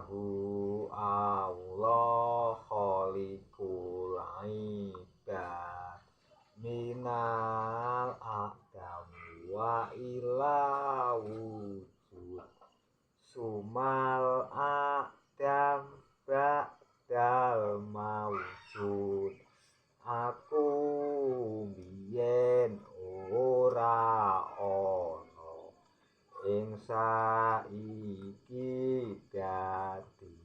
Allahu Allah khaliqul ibad minal adam wa ila wujud sumal adam ba'dal maujud aku biyen ora ono ing saiki dadi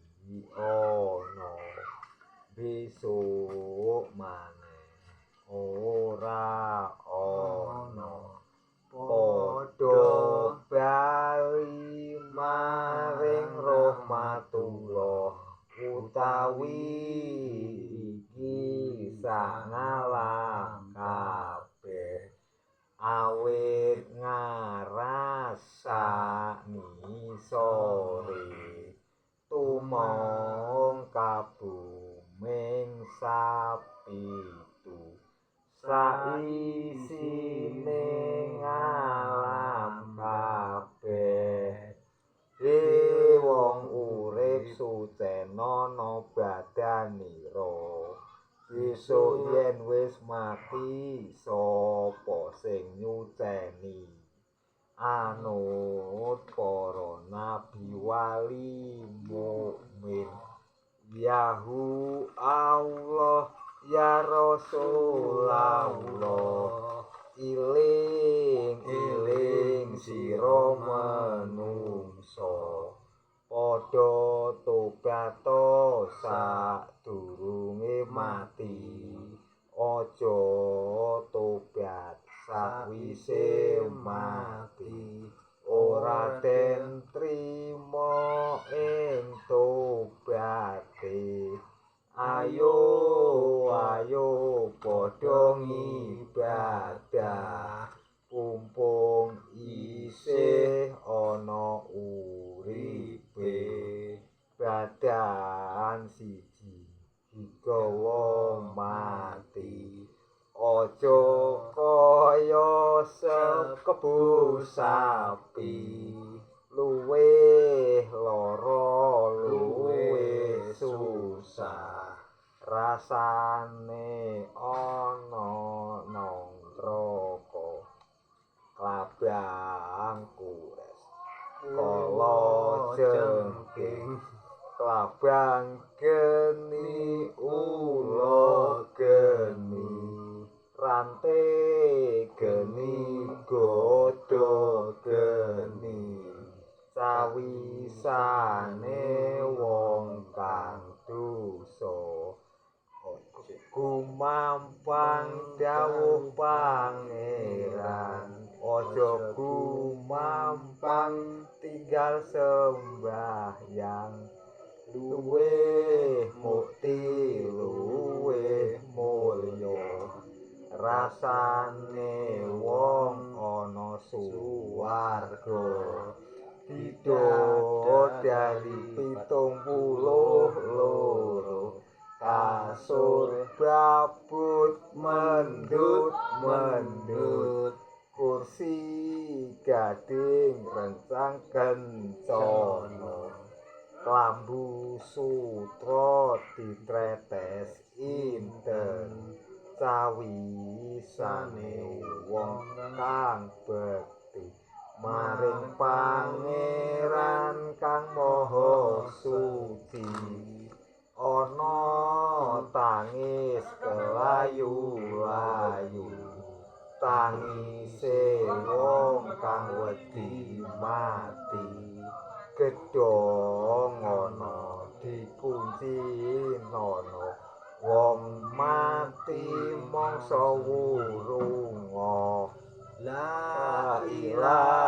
ono besok maneh ora ono padha bali maring rahmatullah utawi iki sangalam kabeh awit ngrasani sore tumong kabuming sapitu saisine ngalam kabeh wong urip sucenana badanira besok yen wis mati sapa sing nyuceni anut para nabi wali mukmin yahu Allah ya Rasulullah iling sira manungsa padha tobat sadurunge mati aja tobat sakwise mati ora den trima ing tobate ayo padha ngibadah pumpung isih ana uripe badan siji digawa mati aja kaya sekebo sapi luwih lara luwih susah rasane ana nang neraka klabang kures kala jengking klabang geni ula geni rante geni godho geni sawisane wong kang dosa gumampang dawuh pangeran aja gumampang tinggal sembahyang luwih mukti luwih mulya rasane wong ana suwarga bidodari 72 kasur babut mendut kursi gading rencang kencana klambu sutra ditretes inten sawisane wong kang bekti maring pangeran kang maha suci ana tangis kelayu-layu tangise wong kang wedi mati gedhong ana dikunci nono wong mati mangsa wurunga la ilaha